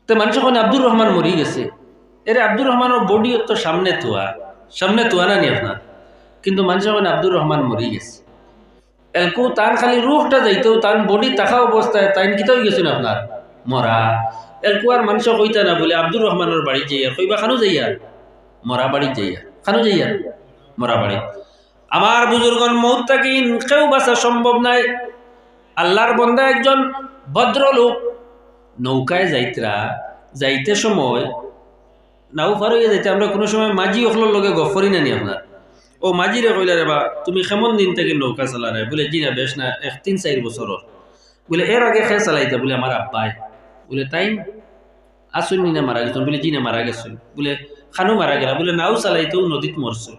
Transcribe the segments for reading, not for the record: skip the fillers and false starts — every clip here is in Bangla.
তো মানুষ এখন আব্দুর রহমান মরি গেছে, এরে আব্দুর রহমানের বডি তো সামনে তোয়া না নি আপনার, কিন্তু মানুষ এখন আব্দুর রহমান মরি গেছে, এলকু তার খালি রুহটা যাইতেও তার বডি থাকা অবস্থায় তাই কিতাও গেছেন আপনার মরা। এলকু আর মানুষ কইতা না বলে আব্দুর রহমানের বাড়ি যাইয়া কইবা খানো যাইয়া মরা বাড়ি যাইয়া খানো যাইয়া মরা বাড়ি। আমার বুজুর্গন মৌত থাকি কেউ বাঁচা সম্ভব নাই। আল্লাহর বন্দা একজন ভদ্রলোক নৌকায় যাইতে সময় নাও পার হইয়া যাইতে আমরা কোনো সময় মাঝি অখলোর লগে গফরি নানি আপনার। ও মাঝিরে কইলা রে বা তুমি কেমন দিন থেকে নৌকা চালারে? বলে জি না বেশ না 3-4 বছর। বলে এর আগে খেয়ে চালাইতে? বলে আমার আব্বাই। বলে তাই আসুন নি না মারা গেছেন? বলে জি না মারা গেছেন। বলে খানু মারা গেলা? বলে নাও চালাইতেও নদীত মরছে।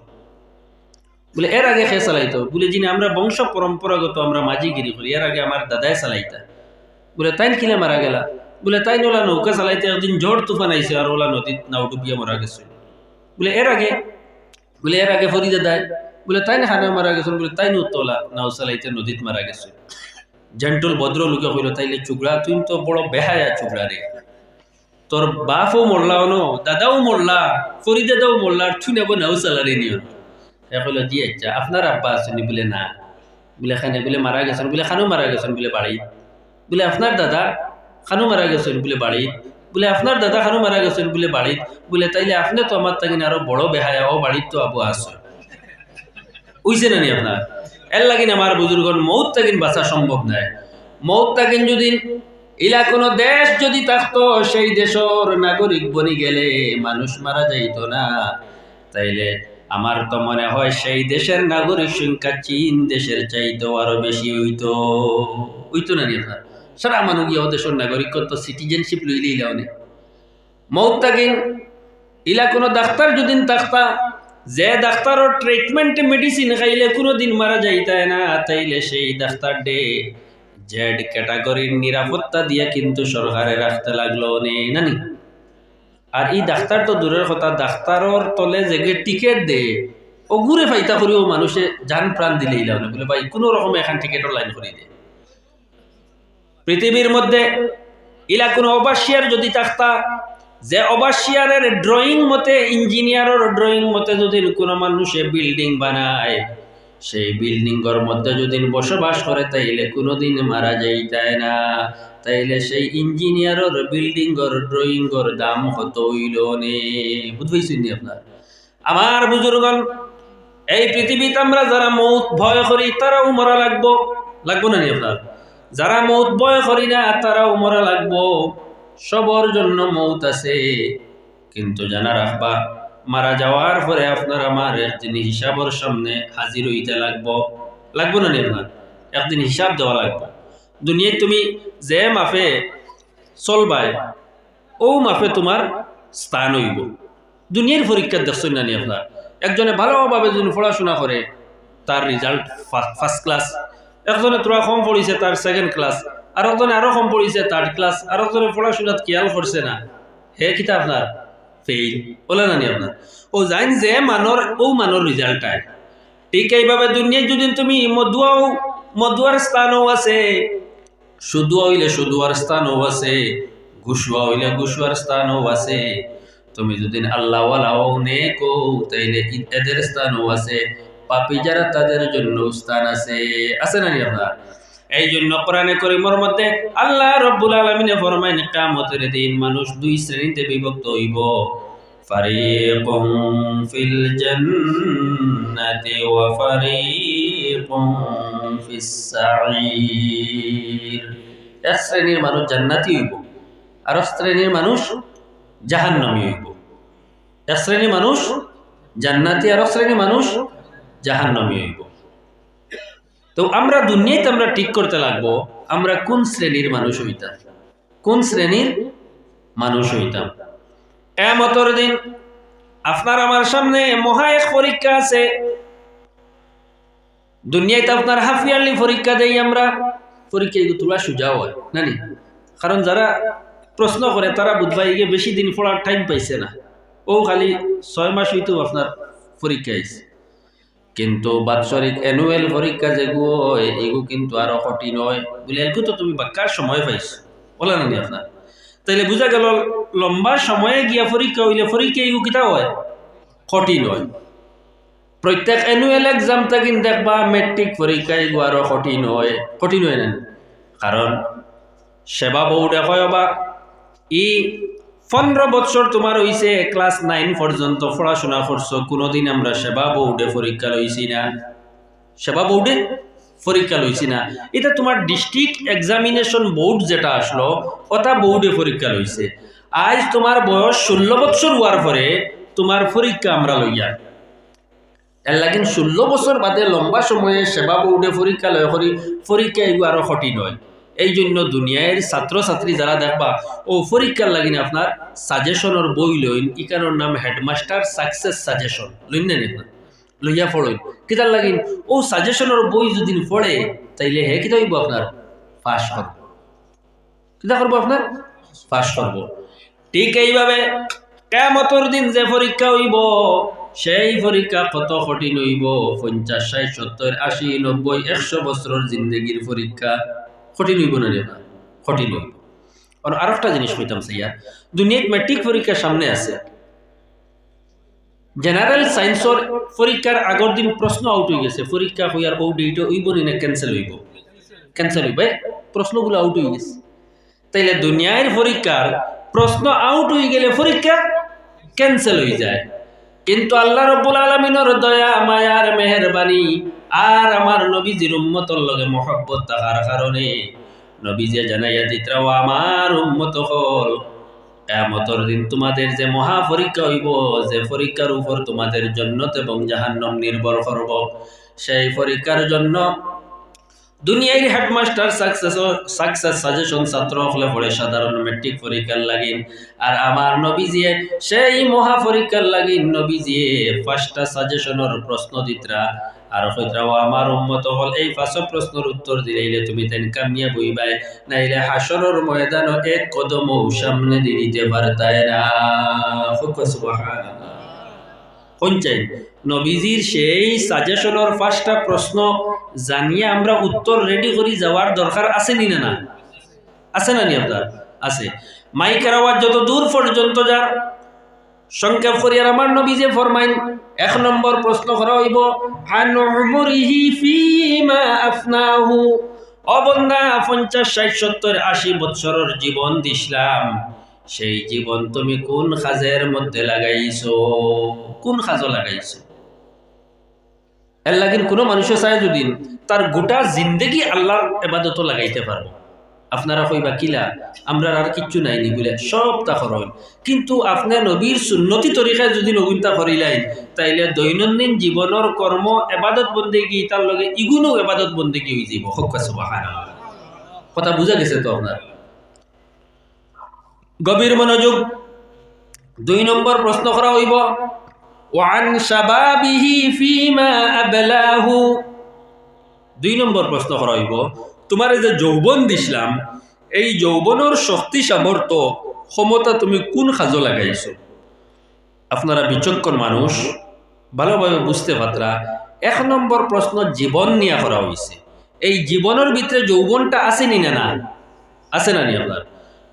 বলে এর আগে খেয়ে চালাইতো? বলে জি না আমরা বংশ পরম্পরাগত আমরা মাঝিগিরি করি, এর আগে আমার দাদাই চালাইতা। বলে তাই কিলে মারা গেলা? বলে তাই ওলা নৌকা চালাইতে একদিন ঝড় তুফান আইছে আর ওলা নদীত নাও ডুবিয়া মারা গেছে। বলে এর আগে? বলে এর আগে ফরি দাদাই। বলে তাই না হানা মারা গেছেন? বলে তাই তোলা নাও চালাইতে নদীত মারা গেছে। জেন্টল ভদ্র লোকে কইল তাইলে চুগড়া তুই তো বড় বেহায়া চুগড়া রে, তোর বাপও মরলাও ন, দাদাও মরলা, ফরি দাদাও মরলা, আর তুই নেবো নাও চালারে নিও। এ কইল জি আচ্ছা আপনার আব্বা আসেনি? বলে না। বলে খানে? বলে মারা গেছেন। বলে খানু মারা গেছেন? বলে বাড়ি। বলে আপনার দাদা খানু মারা গেছেন? বলে বাড়ি। বলে আপনার দাদা খানু মারা গেছেন? বলে বাড়ি। বলে তাইলে আপনি তো আমার তাকিন আরো বড় বেহায়া, ও বাড়ির তো আবু আসো উইছে নানি আপনার। এর লাগিন আমার বুজুর্গন মৌত তাকিন বাঁচা সম্ভব নাই। মৌত তাকিন যদি ইলা কোনো দেশ যদি থাকতো, সেই দেশের নাগরিক বনি গেলে মানুষ মারা যাইত না, তাইলে আমার তো মনে হয় সেই দেশের নাগরিক সংখ্যা চীন দেশের চাইতেও আরো বেশি হইতো না নি আপনার। সারা মানুষ গিয়ে দেশের নাগরিকত্ব সিটিজেনশিপ লইলে ইলা অনেক মৌত তাকিন ইলা কোনো ডাক্তার যদি থাকতা, যে ডাক্তারের ট্রিটমেন্টে মেডিসিন খাইলে কোনোদিন মারা যাইতায় না, তাইলে সেই ডাক্তার ডে জেড ক্যাটাগরির নিরাপত্তা দিয়া কিন্তু সরকারে রাখতে লাগলো নানি। আর এই ডাক্তার তো দূরের কথা, ডাক্তারের তলে যে টিকেট দে ও ঘুরে ফাইতা করিও মানুষে জান প্রাণ দিলে ইলা বলে ভাই কোনো রকম এখান টিকেটের লাইন করে দে। পৃথিবীর মধ্যে ইলা কোনো অবাসিয়ার যদি থাকতা, যে অবাসিয়ারের ড্রয়িং মতে ইঞ্জিনিয়ারের ড্রয়িং মতে যদি কোনো মানুষে বিল্ডিং বানায়, সেই বিল্ডিংয়ের মধ্যে যদি বসবাস করে তাইলে কোনোদিন মারা যাইতায় না, তাইলে সেই ইঞ্জিনিয়ারের বিল্ডিংয়ের ড্রয়িংয়ের দাম কত হইল নে বুঝবেন আপনার। আমার বুজুর্গন এই পৃথিবীতে আমরা যারা মৌত ভয় করি তারাও মরা লাগবো না নি আপনার। যারা মৌত ভয় করি না তারাও মরা লাগবো। সবার জন্য মৌত আছে, কিন্তু জানা রাখবা মারা যাওয়ার পরে আপনার আমার একদিন হিসাবের সামনে হাজির হইতে লাগবো না নি আপনার। একদিন হিসাব দেওয়া লাগবে। দুনিয়ায় তুমি যে মাফে চলবায় ও মাফে তোমার স্থান হইব। দুনিয়ার পরীক্ষা দেখছেন না নি আপনার। একজনে ভালোভাবে যদি পড়াশোনা করে তার রেজাল্ট ফার্স্ট ক্লাস, একজনে তোরা কম পড়িছে তার সেকেন্ড ক্লাস, আর একজনে আরো কম পড়িছে থার্ড ক্লাস, আর একজনে পড়াশোনাত খেয়াল করছে না, হে কিতা আপনার ফেইল বলে না নি আপনার। ও জান যে মানর রেজাল্ট আয়। ঠিক এইভাবে দুনিয়ায় যদি তুমি মদুয়ার স্থানও আছে, সুদুয়া হইলে সুদুয়ার স্থানও আছে, ঘুষুয়া হইলে ঘুষুয়ার স্থানও আছে। তুমি যদি আল্লাহওয়ালাও নেকো তাইলে এদের স্থানও আছে, পাপী যারা তাদের জন্য স্থান আছে না নি আপনার। এই জন্য কোরআনে কারীমের মধ্যে আল্লাহ রাব্বুল আলামিন ফরমায় কিয়ামতের দিন মানুষ দুই শ্রেণীতে বিভক্ত হইব। ফারিকুম ফিল জান্নাতি ওয়া ফারিকুম ফিস সাঈর। এক শ্রেণীর মানুষ জান্নাতি হইব, আর এক শ্রেণীর মানুষ জাহান্নামী হইব। এক শ্রেণীর মানুষ জান্নাতি, আর এক শ্রেণীর মানুষ জাহান্নামী হইব। তো আমরা দুনিয়াতে আমরা ঠিক করতে লাগবো আমরা কোন শ্রেণীর মানুষ হইতাম, কোন শ্রেণীর মানুষ হইতাম। কিয়ামতের দিন আপনার আমার সামনে মহা এক পরীক্ষা আছে। দুনিয়াতে আপনার হাফ ইয়ারলি পরীক্ষা দেই আমরা, পরীক্ষা তোলা সোজা হয় নানি। কারণ যারা প্রশ্ন করে তারা বুধবাই গিয়ে বেশি দিন পড়ার টাইম পাইছে না, ও খালি 6 মাস হইতেও আপনার পরীক্ষা আইছে। কিন্তু বাৎসরিক অ্যানুয়াল পরীক্ষা যেগুলো হয় এগুলো কিন্তু আরো কঠিন হয় বলে এগুলো তো তুমি বাক্কার সময় পাইছো বলে না নি আপনার। তাইলে বোঝা গেল লম্বা সময়ে গিয়া পরীক্ষা হইলে পরীক্ষা এই কিতা হয়, কঠিন হয়। প্রত্যেক অ্যানুয়াল এক্সাম থাকি দেখবা মেট্রিক পরীক্ষায় আরো কঠিন হয় না, কারণ সেবা বোর্ডে কয় বা 15 বছর তোমার হইছে ক্লাস 9 পর্যন্ত পড়াশোনা করছো, কোনোদিন আমরা সেবা বোর্ডে পরীক্ষা লইছি না, সেবা বোর্ডে পরীক্ষা লইছি না। এটা তোমার ডিস্ট্রিক্ট এক্সামিনেশন বোর্ড যেটা আসলো ওটা বোর্ডে পরীক্ষা লইছে। আজ তোমার বয়স 16 বছর হওয়ার পরে তোমার পরীক্ষা আমরা লইয়া, এর লাগিন 16 বছর বাদে লম্বা সময়ে সেবা বোর্ডে পরীক্ষা লয় করি, পরীক্ষা এগুলো আরো কঠিন হয়। এই জন্য দুনিয়ার ছাত্রছাত্রী যারা দেখবা ও পরীক্ষার লাগিন আপনার সাজেশনের বই লইন, ইকানোর নাম হেডমাস্টার সাকসেস সাজেশন লইন না লইয়া পড়ইন, কিতার লাগিন ও সাজেশনের বই যদি পড়ে তাইলে হে কিতা হইব আপনার পাস করব, কিতা করবো আপনার পাস করব। ঠিক এইভাবে কিয়ামতের দিন যে পরীক্ষা হইব সেই পরীক্ষা কত কঠিন হইব, 50, 60, 70, 80, 90, 100 বছরের জিন্দগির পরীক্ষা কঠিন হইব না রে? কঠিন হইব। আর একটা জিনিস কইতাম সাইয়া, দুনিয়াত ম্যাট্রিক পরীক্ষা সামনে আছে, জেনারেল সায়েন্সর পরীক্ষার আগের দিন প্রশ্ন আউট হয়ে গেছে, পরীক্ষা হইয়ার ও ডেটে হইব না ক্যান্সেল হইব, ক্যান্সেল হইবে, প্রশ্নগুলো আউট হয়ে গেছে। তাইলে দুনিয়ার পরীক্ষার প্রশ্ন আউট হয়ে গেলে পরীক্ষা ক্যান্সেল হয়ে যায়, কিন্তু আল্লাহ রাব্বুল আলামিনের দয়া মায়ার মেহেরবানি আর আমার নবীজির উম্মতের লগে মহব্বত থাকার কারণে নবীজি জানাইয়া দিতরাও আমার উম্মত হল কিয়ামতের দিন তোমাদের যে মহা পরীক্ষা হইব, যে পরীক্ষার উপর তোমাদের জান্নাত এবং জাহান্নাম নির্ভর করব, সেই পরীক্ষার জন্য দুনিয়ার হেডমাস্টার সাকসেস সাজেশন ছাত্র হলে পড়ে সাধারণ মেট্রিক পরীক্ষার লাগিন, আর আমার নবীজি সেই মহা পরীক্ষার লাগিন নবীজি 5টা সাজেশনের প্রশ্ন দিতরা, আর কইতরাও আমার উম্মত হল এই 5 প্রশ্নের উত্তর দিলেইলে তুমি তেন কামিয়াব হইবাই, নাইলে হাসরের ময়দানে এক কদমও সামনে দিতে পারতায় না। সুবহানাল্লাহ। কোনটাই নবীজির সেই সাজেশনের 5টা প্রশ্ন জানিয়ে আমরা উত্তর রেডি করি যাওয়ার দরকার আছে নি না? আছে না নি আপনার? আছে। মাইকের আওয়াজ যত দূর পর্যন্ত যার সংক্ষেপ করি, আর আমার নবীজি ফরমাইন 1 নম্বর প্রশ্ন করা হইব আন উমরিহি ফিমা আফনাহু, ও বান্দা 50, 60, 70, 80 বছরের জীবন দিছিলাম, সেই জীবন তুমি কোন কাজের মধ্যে লাগাইছো, কোন কাজে লাগাইছো? এর লাগিন কোনো মানুষের চায় যদি তার গোটা জিন্দেগি আল্লাহর ইবাদত লাগাইতে পারবো, আপনারা কইবা কিলা আমরা আর কিচ্ছু নাই নি বলে সব তা করেন, কিন্তু আপনি নবীর সুন্নতি তরিকায় যদি নবীনতা করিলেন তাইলে দৈনন্দিন জীবনের কর্ম ইবাদত বন্দেগি তার লগে ইগুনো ইবাদত বন্দেগি হয়ে যাব। সুবহানাল্লাহ। কথা বুঝা গেছে তো আপনার? গভীর মনোযোগ। 2 নম্বর প্রশ্ন করা হইব ওয়ান শাবাবিহি ফিমা আবলাহু, 2 নম্বর প্রশ্ন করা হইব তোমার যে যৌবন দিছিলাম এই যৌবনের শক্তি সামর্থ্য ক্ষমতা তুমি কোন কাজে লাগাইছো? আপনারা বিচক্ষণ মানুষ, ভালোভাবে বুঝতে পারতরা 1 নম্বর প্রশ্ন জীবন নিয়ে করা হয়েছে, এই জীবনের ভিতরে যৌবনটা আছে নি না? আছে না নি আপনার?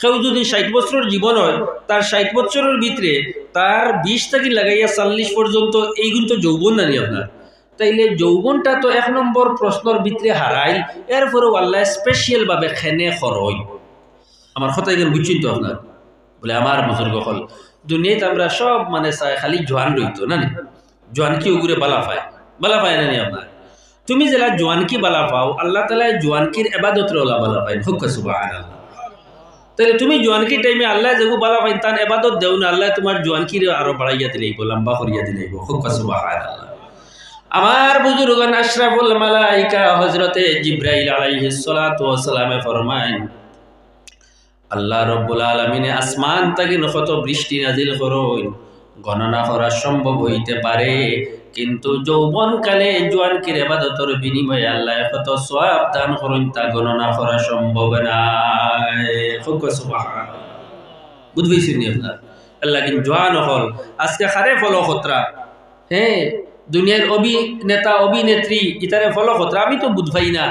কেউ যদি 60 বছরের জীবন হয় তার 60 বছরের ভিতরে তার 20 থেকে লাগাইয়া 40 পর্যন্ত এইগুলো তো যৌবন না নি আপনার? তাইলে যৌবনটা তো 1 নম্বর প্রশ্নের ভিতরে হারাইল, এরপরেও আল্লাহ স্পেশাল ভাবে খেনে খরই। আমার কথা এখানে বুঝছেন তো আপনার? বলে আমার বুজুর্গ হল দুনিয়াতে আমরা সব মানে চাই খালি জোয়ান রইতো না, জোয়ান কি ওগুলো বালা পায় না নি আপনার? তুমি যেলা জোয়ান কি বালা পাও আল্লাহ তাআলা জোয়ানকির ইবাদতের ওলা বালা পায়। সুবহানাল্লাহ। তাহলে তুমি জোয়ানকি টাইমে আল্লাহ যেগু বালা পাইন তান ইবাদত দেও না, আল্লাহ তোমার জোয়ানকির আরো বাড়াইয়া দিলেইব, লম্বা করিয়া দিলেইব। সুবহানাল্লাহ। আমার বুজুর্গান আশরাফুল মালাইকা হযরতে জিবরাইল আলাইহিস সালাতু ওয়াস সালামে ফরমায় আল্লাহ রাব্বুল আলামিনে আসমান থেকে কত বৃষ্টি নাজিল করুন গণনা করা সম্ভব হইতে পারে, কিন্তু যৌবনকালে জোয়ানকির ইবাদতের বিনিময়ে আল্লাহ কত সওয়াব দান করুন তা গণনা করা সম্ভব নাই। সুবহানাল্লাহ। বুঝবেন আপনার? আল্লাহ কিন্তু জোয়ান হল আজকে খারে ফলো খতরা, হ্যাঁ দুনিয়ার অভিনেতা অভিনেত্রী ইতারে ফলো খতরা, আমি তো বুঝবাই না।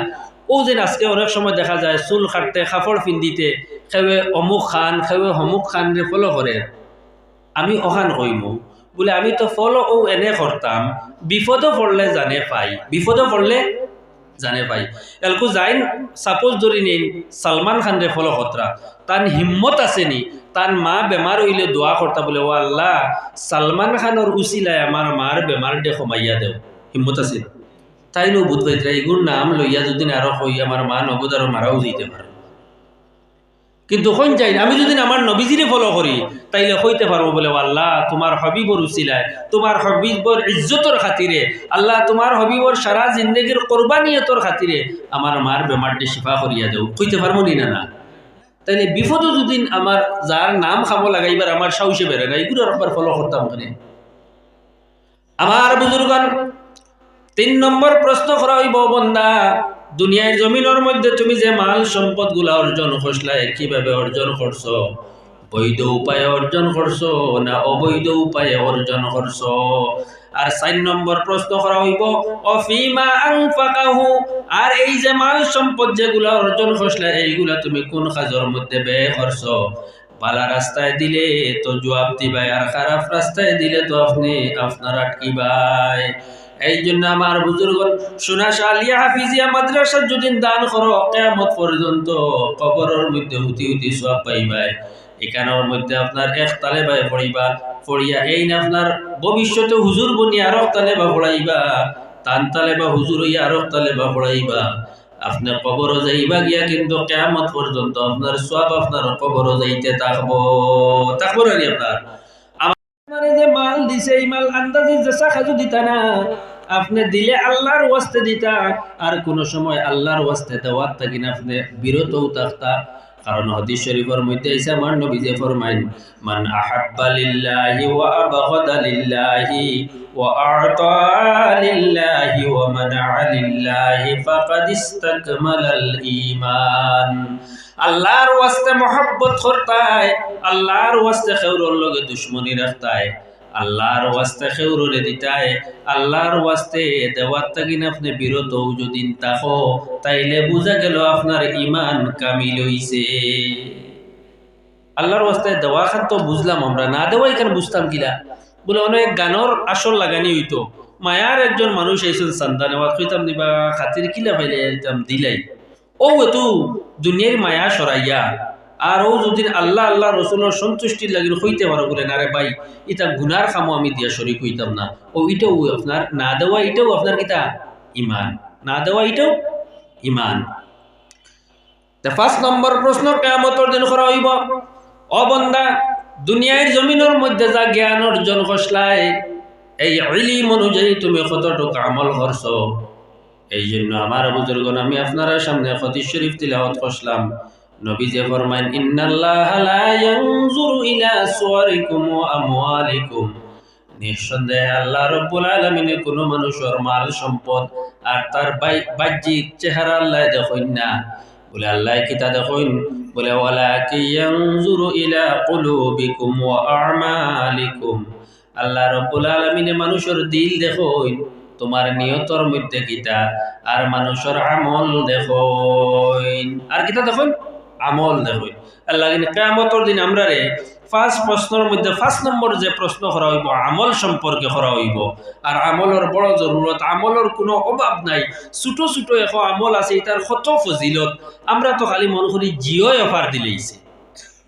ও যে আজকে অনেক সময় দেখা যায় চুল কাটতে কাপড় পিন্দিতে সেৱে অমুক খান সেৱে হমুক খান রে ফলো করে আমি অখান কইমু বলে আমি তো ফলো ও এনে করতাম বিপদও পড়লে জানে পাই বিপদও পড়লে জানে পাই এলকু যাইন সাপোজ ধরি নিন সালমান খান রে ফলো খতরা তার হিম্মত আছে নি তার মা বেমার হইলে দোয়া করতা বলে ও আল্লাহ সালমান খানোর উচিলায় আমার মার বেমার দে কমাইয়া দেও হিম্মত আছে তাই নো বুধ পাইতরা এগুর নাম লইয়া যদি আরো হই আমার মা নগদ আরো মারাও যেতে পারে কিন্তু হইন যাই আমি যদি আমার নবীজিরে ফলো করি তাইলে হইতে পারবো বলে আল্লাহ তোমার হবিবর উচিলায় তোমার হবিবর ইজ্জতর খাতিরে আল্লাহ তোমার হবিবর সারা জিন্দগির কোরবানিয়তর খাতিরে আমার মার বেমারটি শিফা করিয়া দেও হইতে পারবো নি না তাইলে বিপদও যদি আমার যার নাম খাবো লাগাইবার আমার সাহসে বেড়ে না এগুলো একবার ফলো করতাম ওখানে আমার বুজুর্গান 3 নম্বর প্রশ্ন করা হইব বন্দা দুনিয়ার জমিনের মধ্যে তুমি যে মাল সম্পদ গুলা অর্জন করছলা কিভাবে অর্জন করছো বৈধ উপায়ে অর্জন করছো না অবৈধ উপায়ে অর্জন করছো আর 4 নম্বর প্রশ্ন করা হইব অফিমা আনফাকাহু আর এই যে মাল সম্পদ যেগুলা অর্জন করছলা এইগুলা তুমি কোন কাজের মধ্যে ব্যয় করছো ভালো রাস্তায় দিলে তো জবাব দিবাই আর খারাপ রাস্তায় দিলে তো আপনি আপনার আটকিবাই এই জন্য আমার বুজুর্গ সোনা শালিয়া হাফিজিয়া মাদ্রাসা যদি দান করো কিয়ামত পর্যন্ত কবরের মধ্যে হুতি হুতি সওয়াব পাইবাই এখানের মধ্যে আপনার এক তালে বাই পড়িবা পড়িয়া এই না আপনার ভবিষ্যতে হুজুর বনি আরো তালে বা পড়াইবা তান তালে বা হুজুর হইয়া আরো তালে বা পড়াইবা আপনি কবরও যাইবা গিয়া কিন্তু কিয়ামত পর্যন্ত আপনার সওয়াব আপনার কবরও যাইতে থাকবো না আপনার আমার যে মাল দিছে এই মাল আন্দাজে জেসা খাজু দিতা না আপনি দিলে আল্লাহর ওয়াস্তে দিতা আর কোন সময় আল্লাহর ওয়াস্তে দেওয়ার থাকি না আপনি বিরতও থাকতা কারণ হাদিস শরীফের মধ্যে আছে আমার নবী যে ফরমাইন মান আহাব্বা লিল্লাহি ওয়া আবগাদা লিল্লাহি ওয়া আ'তা লিল্লাহি ওয়া মানআ লিল্লাহি ফাকাদ ইসতাকমালাল ঈমান আল্লাহর ওয়াস্তে মহব্বত করতায় আল্লাহর ওয়াস্তে খেউরর লগে দুশমনি রাখতায় আল্লাহর ওয়াস্তে খেউররে দিতায় আল্লাহর ওয়াস্তে দেওয়ার তাগিন আপনি বিরত যদি তাকো তাইলে বুঝা গেল আপনার ঈমান কামিল হইছে আল্লাহর ওয়াস্তে দেওয়া খান তো বুঝলাম আমরা না দেওয়া এখানে বুঝতাম কিলা বলে অনেক গানর আসল লাগানি হইতো মায়ার একজন মানুষ আইসেন চান্দা নেওয়া কইতাম দিবা খাতির কিলা পাইলে দিলাই ও এতু দুনিয়ার মায়া সরাইয়া আর ও যদি আল্লাহ আল্লাহ রসুলের সন্তুষ্টির লাগিল হইতে পারো বলে না রে ভাই এটা গুনার কামও আমি দিয়া শরীক হইতাম না ও এটাও আপনার না দেওয়া এটাও আপনার কিতা ইমান না দেওয়া এটাও ইমান 5 নম্বর প্রশ্ন কিয়ামতের দিন করা হইব ও বান্দা দুনিয়ার জমিনের মধ্যে যা জ্ঞান অর্জন করছলাই এই ইলম অনুযায়ী তুমি কতটুকু আমল করছো এই জন্য আমার বুজুর্গণ আমি আপনার সামনে হাদিস শরীফ তিলাওয়াত করলাম নবী যে ফরমান ইন্নাল্লাহা লা ইয়ানজুরু ইলা সুওয়ারিকুম ওয়া আমওয়ালিকুম নিঃসন্দেহে আল্লাহ রাব্বুল আলামিন কোন মানুষের মাল সম্পদ আর তার বাহ্যিক চেহারা আল্লাহ দেখেন না বলে আল্লাহ কি তা দেখেন বলে ওয়ালাকি ইয়ানজুরু ইলা কুলুবিকুম ওয়া আমালিকুম আল্লাহ রাব্বুল আলামিন মানুষের দিল দেখেন তোমার নিয়তর মধ্যে কিতা আর মানুষের আমল দেখেন আর কিতা দেখেন আমল দেখেন আল্লাহ কিয়ামতের দিন আমরা রে 5 প্রশ্নের মধ্যে 5 নম্বর যে প্রশ্ন করা হইব আমল সম্পর্কে করা হইব আর আমলের বড় জরুরত আমলের কোনো অভাব নাই ছোট ছোট এখন আমল আছে এটার কত ফজিলত আমরা তো খালি মন করি জিও অফার দিলেইছে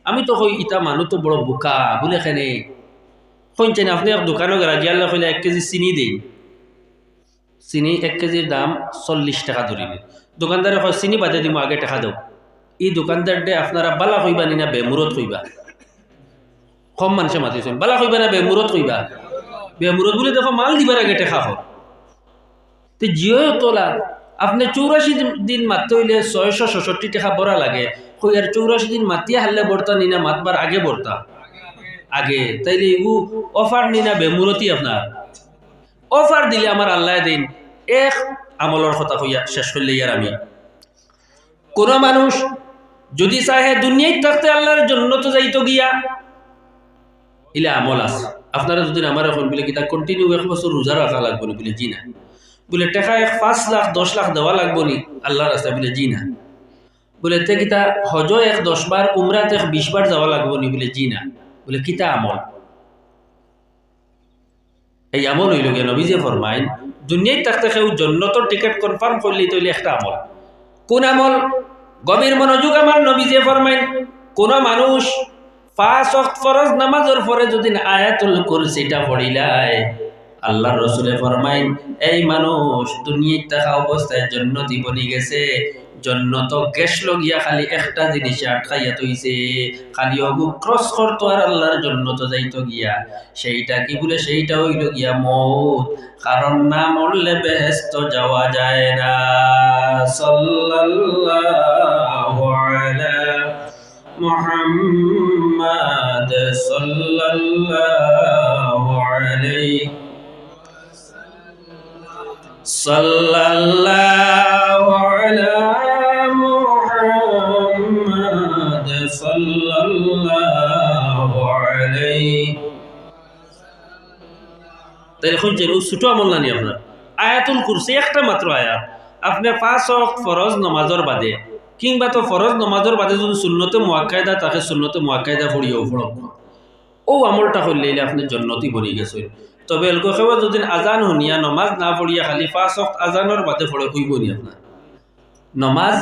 আমি তো কই ইটা মানুষ তো বড় বোকা বলে কেনে কইছেন আপনি এক দোকানে গিয়ে আল্লাহ কইলে 1 কেজি চিনি দেই চিনি 1 কেজির দাম 40 টাকা ধরিলে দোকানদারে কয় চিনি বাদে দিব আগে টাকা দাও এই দোকানদার দে আপনারা বালা কইবা না বেমুরত কইবা কম মানুষে মাতিছেন বালা কইবা না বেমুরত কইবা বেমুরত বলে দেখো মাল দিবার আগে টাকা হোক তো জিও তোলা আপনি 84 দিন মারতে হইলে 666 টাকা বড়া লাগে কই আর 84 দিন মাতিয়া হারলে বর্তা নিনা মাতবার আগে বর্তা আগে তাইলে এগু অফার নিনা বেমুরতি আপনার অফার দিলে আমার আল্লাহ দিন এক আমলের কথা কইয়া শেষ করলে ইয়ার আমি কোন মানুষ যদি চাহে দুনিয়ায় থাকতে আল্লাহর জন্য তো যাইতো গিয়া ইলা আমল আছে আপনারা যদি আমার এখন বলে কি তা কন্টিনিউ 1 বছর রোজা রাখা লাগবে বলে জি না বলে টাকা 5 লাখ 10 লাখ দেওয়া লাগবে নি আল্লাহর রাস্তায় বলে জি না বলে তে কিতা হজ 10 বার উমরাতে 20 বার যাওয়া লাগবো নি? বলে জি না। বলে কিতা আমল? এই আমল হইল গিয়ে নবী যে ফরমাইন দুনিয়ায় থাকতে কেউ জান্নাতের টিকিট কনফার্ম করলেই তৈলে একটা আমল। কোন আমল? গভীর মনোযোগ আমার নবী যে ফরমাইন কোন মানুষ 5 ওয়াক্ত ফরজ নামাজের পরে যদি আয়াতুল কুরসিটা পড়িলায়, আল্লাহর রাসূলে ফরমাইন এই মানুষ দুনিয়ায় থাকা অবস্থায় জান্নাতি বনি গেছে। জান্নাত গেছ লগিয়া খালি একটা জিনিসে আটকাইয়া তৈছে, খালি অগু ক্রস করতো আর আল্লাহর জান্নাত যাইতো গিয়া। সেইটা কি? বলে সেইটা হইল গিয়া মউত। কারণ না মরলে বেহেশত যাওয়া যায় না। সাল্লাল্লাহু আলা মুহাম্মাদ সাল্লাল্লাহু আলাইহি সাল্লাল্লাহু আলা মুহাম্মাদ সাল্লাল্লাহু আলাইহি। তাহলে শুনছেন ও ছোট আমল নানি আপনার আয়াতুল কুরসি একটা মাত্র আয়াত। আপনি 5 ওয়াক্ত ফরজ নামাজের বাদে কিংবা তো ফরজ নামাজের বাদে যদি সুন্নতে মুআক্কাদা তাকে সুন্নতে মুআক্কাদা পড়িও পড়ক, ও আমলটা করলে আপনি জান্নাতি বনি গেছেন। তবে এলকো কেউ যদি আজান শুনিয়া নমাজ না পড়িয়া খালি 5 ওয়াক্ত আজানের বাদে পড়ে হইব নি? আপনার নমাজ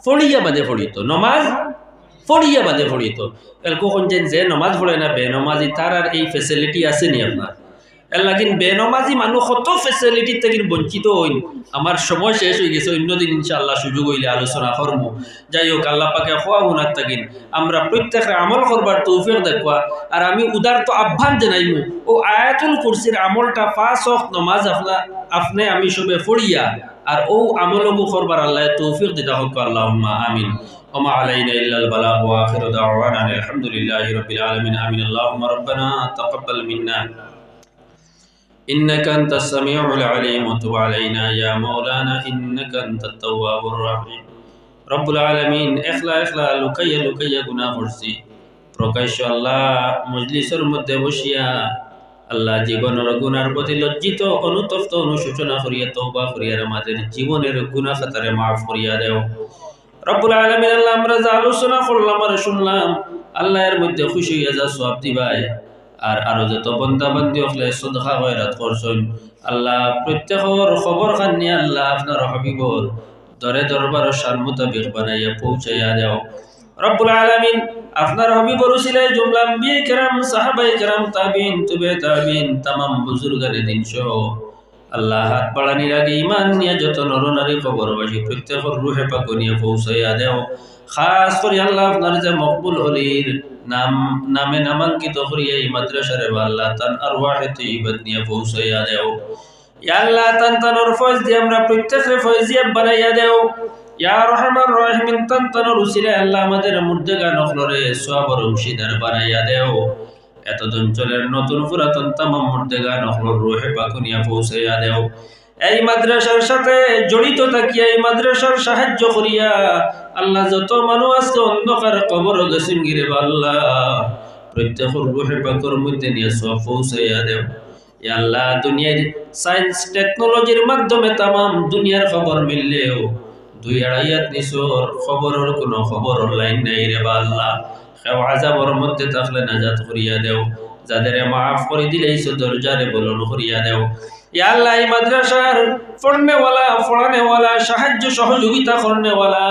পড়িয়া বাদে পড়িত, নমাজ পড়িয়া বাদে পড়িত। এলকো শুনছেন যে নমাজ পড়ে না বেনমাজি, তার আর এই ফেসিলিটি আছে নি আপনার? লাগিন বেনমাজি মানুষ কত ফেসিলিটি থেকে বঞ্চিত হইন। আমার সময় শেষ হয়ে গেছে, অন্যদিন ইনশাআল্লাহ সুযোগ হইলে আলোচনা করবো। যাই হোক, আল্লাহ পাকে খোয়া গুনার থাকিন আমরা প্রত্যেক আমল করবার তৌফিক দেখবা। আর আমি উদারত আহ্বান জানাইমু ও আয়াতুল কুরসির আমলটা 5 ওয়াক্ত নামাজ আপনি আমি সবে পড়িয়া আর ও আমলমু করবার আল্লাহ তৌফিক দিতা হোক। আল্লাহুম্মা আমিন। وما علينا إلا البلاغ وآخر دعوانا الحمد لله رب العالمين آمين اللهم ربنا تقبل منا إنك أنت السميع العليم وتب علينا يا مولانا إنك أنت التواب الرحيم رب العالمين اخلا লুকাইয়া লুকাইয়া গুনাহ করছি প্রকাশ্য আল্লাহ মজলিসের মধ্যে বসিয়া আল্লাহ জীবনের গুনার প্রতি লজ্জিত অনুতপ্ত অনুশোচনা করিয়া তওবা করিয়া আমাদের জীবনের গুনাহ খাতারে মাফ করিয়া দাও রব্বুল আলামিন। আল্লাহ আমরা যা আলোচনা করলাম আর শুনলাম আল্লাহ এর মধ্যে খুশি হইয়া যা সওয়াব দিবাই। আর আরো যত বন্দা বান্দি হলে সদকা খয়রাত করছেন আল্লাহ প্রত্যেকের খবর খান নিয়ে আল্লাহ আপনার হাবিবর দরে দরবার শান মোতাবেক বানাইয়া পৌঁছাইয়া দাও রব্বুল আলামিন। আপনার হাবিবর উসিলায় জুমলা আম্বিয়া কিরাম সাহাবায়ে কিরাম তাবিঈন তবে তাবিঈন तमाम বুজুর্গানে দিন সহ আল্লাহ হাত বাড়ানির আগে ঈমান নিয়ে যত নরনারী খবরবাসী প্রত্যেকের রূহে পাক নিয়ে পৌঁছাইয়া দাও। খাস করে আল্লাহ আপনার যে মকবুল হলির নামে নামাঙ্কিত করিয়া এই মাদ্রাসার আল্লাহ তান আরওয়াহে তৈয়বাত নিয়ে পৌঁছাইয়া দাও। ইয়া আল্লাহ তানর ফয়জ দিয়ে আমরা প্রত্যেকরে ফয়জিয়াত বানাইয়া দাও। ইয়া রহমান রহিম তানর উসিলায় আল্লাহ আমাদের মুর্দেগা নখলরে সওয়াবের অংশীদার বানাইয়া দাও। এত অঞ্চলের নতুন পুরাতন তামাম মুর্দেগা নখলর রূহে পাক নিয়ে পৌঁছাইয়া দাও। এই মাদ্রাসার সাথে জড়িত থাকিয়া এই মাদ্রাসার সাহায্য করিয়া আল্লাহ যত মানুষ আজকে অন্ধকার কবর গেছেন গিরে আল্লাহ প্রত্যেকের রূহে পাকের মধ্যে নিয়ে সওয়াব পৌঁছাইয়া দাও। ইয়া আল্লাহ দুনিয়ার সায়েন্স টেকনোলজির মাধ্যমে तमाम দুনিয়ার খবর মিললেও 2-2.5 নিছর খবরের কোনো খবর লাইন নাই রে আল্লাহ। কেউ আযাবের মধ্যে থাকলে নাজাত করিয়া দাও, যাদের মাফ করে দিলেইছো দরজারে বলন করিয়া দাও। ইয়া আল্লাহ এই মাদ্রাসার পড়নেওয়ালা পড়ানেওয়ালা সাহায্য সহযোগিতা করনেওয়ালা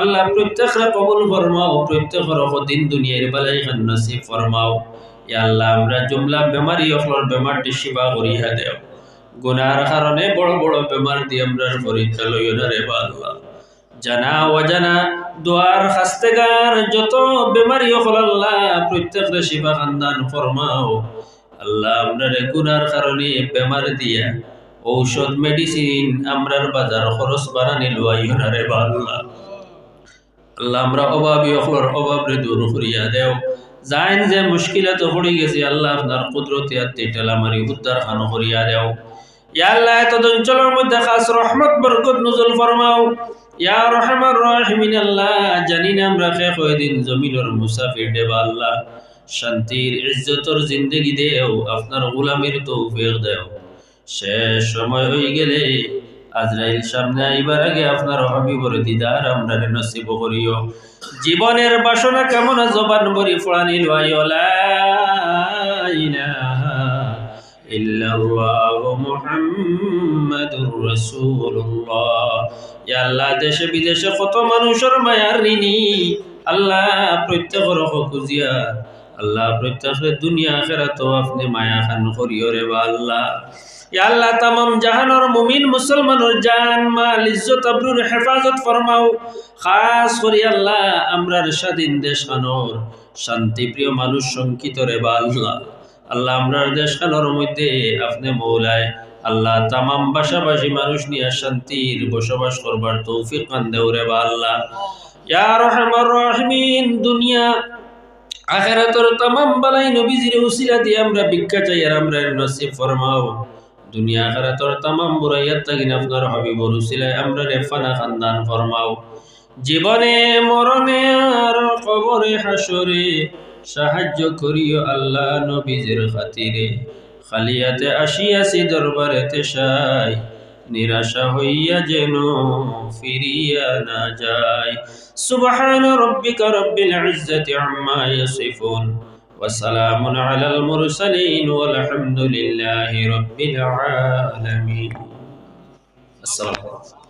আল্লাহ প্রত্যেকরে কবুল ফরমাও, প্রত্যেকের দিন দুনিয়ার বালাই খান নসিব ফরমাও। ইয়া আল্লাহ আমরা জুমলা বেমারি অখলর বেমারটি শিফা করিয়া দাও। গুনার কারণে বড় বড় বেমার দিয়ে আমরা পরীক্ষা লইও না রে আল্লাহ। জানা অজানা দোয়ার খাস্তেগার যত বেমারি অখল আল্লাহ প্রত্যেকরে শিফা খানদান ফরমাও। আল্লাহ আমরার গুনার কারণে বেমার দিয়া ঔষধ মেডিসিন আমরার বাজার খরচ বানানি লইও না রে আল্লাহ। আল্লাহ আমরা অভাবী অখলর অভাবরে দূর করিয়া দেও। জাইন যে মুশকিলাতে পড়ে গেছি আল্লাহ আপনার কুদরতে আত্মে টেলামারি উদ্ধার খানো করিয়া দেও। ইয়া আল্লাহ এত অঞ্চলের মধ্যে খাস রহমত বরকত নজুল ফরমাও। ইয়া রহমান রহিমিন আল্লাহ জানি না আমরা কে কয়দিন জমিনের মুসাফির দেবা আল্লাহ শান্তির ইজ্জতর জিন্দেগি দেও, আপনার গোলামির তৌফিক দেও। শেষ সময় হয়ে গেলে আজরাইল সামনে আইবার আগে আপনার হাবিবর দিদার আমরা নসিব করিও। জীবনের বাসনা কামনা জবান ভরি ফোড়ানিল লা ইলাহা ইল্লাল্লাহু মুহাম্মাদুর রাসূলুল্লাহ। ইয়া আল্লাহ, দেশে বিদেশে কত মানুষের মায়ার ঋণী আল্লাহ, প্রত্যেকের খুঁজিয়া আল্লাহ, প্রত্যেকের দুনিয়া আখিরাত আপনি মায়া খান করিও রে বা আল্লাহ। ইয়া আল্লাহ, তামাম জাহানের মুমিন মুসলমানের জান মাল ইজ্জত আবরুর হেফাজত ফরমাও। খাস করি আল্লাহ আমরার স্বাধীন দেশখানোর শান্তিপ্রিয় মানুষ শঙ্কিত রে বা আল্লাহ। আল্লাহ আমরার দেশখানোর মধ্যে আপনি মৌলায় আল্লাহ তামাম ভাষাভাষী মানুষ নিয়ে শান্তির বসবাস করবার তৌফিক মান দেও রে বা আল্লাহ। ইয়া রহমান রহিমিন, দুনিয়া আখিরাতের তামাম বালাই নবীজির উসিলা দিয়ে আমরা ভিক্ষা চাই আর আমরা নসিব ফরমাও। দুনিয়া আখিরাতের তামাম বুরাইয়াত তাগিন আপনার হাবিবর উসিলায় আমরা রেফানা খানদান ফরমাও। জীবনে মরণে আর কবরে হাসরে সাহায্য করিও আল্লাহ নবীজির খাতিরে। খালিয়াতে আসিয়াছি দরবারেতে সাই, নিরাশা হইয়া যেন ফিরিয়া না যায়। সুবহান রাব্বিকা রাব্বিল ইজ্জাতি আম্মা ইয়াসিফুন ওয়া সালামুন আলাল মুরসালিন ওয়াল হামদুলিল্লাহি রাব্বিল আলামিন। আসসালামু আলাইকুম।